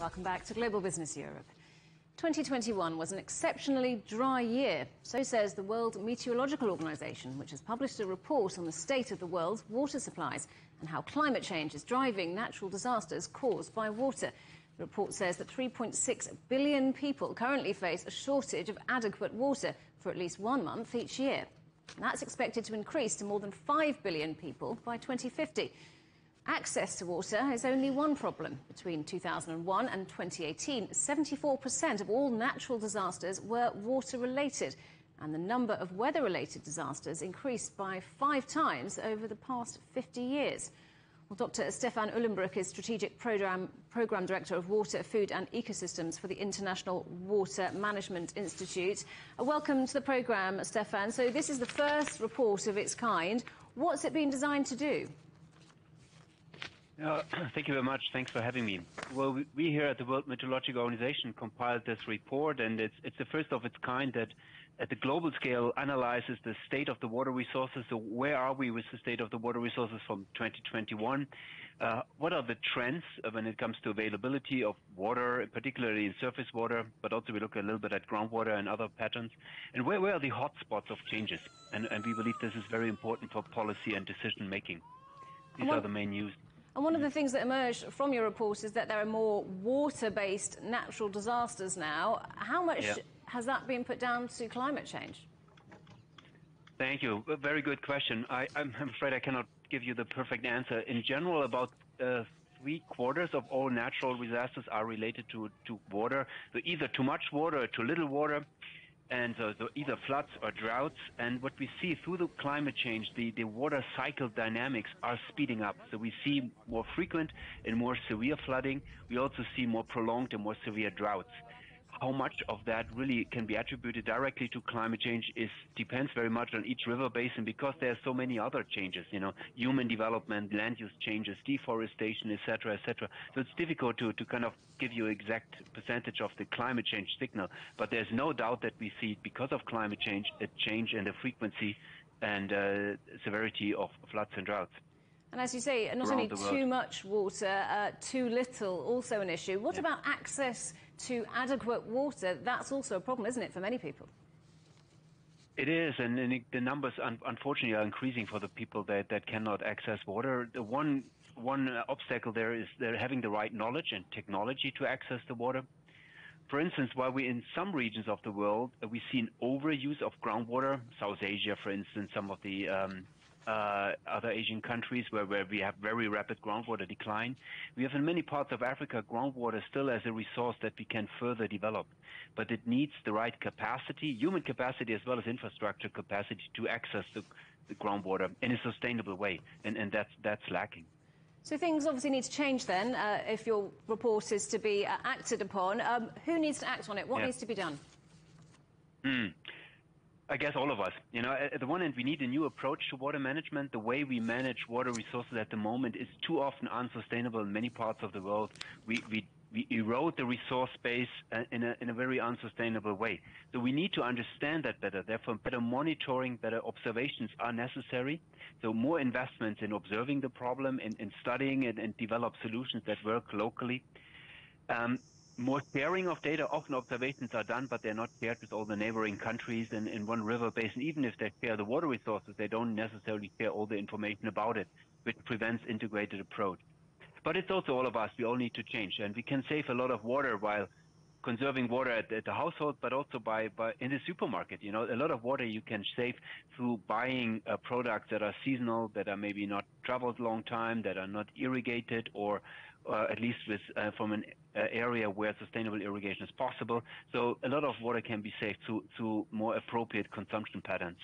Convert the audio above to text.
Welcome back to Global Business Europe. 2021 was an exceptionally dry year, so says the World Meteorological Organization, which has published a report on the state of the world's water supplies and how climate change is driving natural disasters caused by water. The report says that 3.6 billion people currently face a shortage of adequate water for at least 1 month each year. And that's expected to increase to more than 5 billion people by 2050. Access to water is only one problem. Between 2001 and 2018, 74% of all natural disasters were water-related, and the number of weather-related disasters increased by 5 times over the past 50 years. Well, Dr. Stefan Uhlenbrook is Strategic Program Director of Water, Food and Ecosystems for the International Water Management Institute. Welcome to the programme, Stefan. So this is the first report of its kind. What's it been designed to do? Thank you very much. Thanks for having me. Well, we here at the World Meteorological Organization compiled this report, and it's the first of its kind that at the global scale analyzes the state of the water resources. So where are we with the state of the water resources from 2021? What are the trends when it comes to availability of water, particularly in surface water, but also we look a little bit at groundwater and other patterns. And where are the hotspots of changes? And we believe this is very important for policy and decision making. These are the main news. And one of the things that emerged from your report is that there are more water-based natural disasters now. How much has that been put down to climate change? Thank you. A very good question. I'm afraid I cannot give you the perfect answer. In general, about 3/4 of all natural disasters are related to water. So either too much water or too little water. And so either floods or droughts. And what we see through the climate change, the water cycle dynamics are speeding up. So we see more frequent and more severe flooding. We also see more prolonged and more severe droughts. How much of that really can be attributed directly to climate change depends very much on each river basin, because there are so many other changes, human development, land use changes, deforestation, etc., etc. So it's difficult to kind of give you exact percentage of the climate change signal. But there's no doubt that we see, because of climate change, a change in the frequency and severity of floods and droughts. And as you say, not only too much water, too little, also an issue. What about access to adequate water? That's also a problem, isn't it, for many people? It is, and the numbers, unfortunately, are increasing for the people that cannot access water. The one obstacle there is they're having the right knowledge and technology to access the water. For instance, while we in some regions of the world, we see an overuse of groundwater, South Asia, for instance, some of the other Asian countries where we have very rapid groundwater decline. We have in many parts of Africa groundwater still as a resource that we can further develop. But it needs the right capacity, human capacity as well as infrastructure capacity to access the groundwater in a sustainable way. And that's lacking. So things obviously need to change then if your report is to be acted upon. Who needs to act on it? What needs to be done? I guess all of us. At the one end, we need a new approach to water management. The way we manage water resources at the moment is too often unsustainable in many parts of the world. We erode the resource base in a very unsustainable way. So we need to understand that better. Therefore, better monitoring, better observations are necessary. So more investments in observing the problem, in studying it, and develop solutions that work locally. More sharing of data. Often observations are done, but they're not shared with all the neighboring countries in one river basin. Even if they share the water resources, they don't necessarily share all the information about it, which prevents integrated approach. But it's also all of us. We all need to change, and we can save a lot of water while conserving water at the household, but also by in the supermarket. A lot of water you can save through buying products that are seasonal, that are maybe not traveled a long time, that are not irrigated, or at least from an area where sustainable irrigation is possible. So a lot of water can be saved through more appropriate consumption patterns.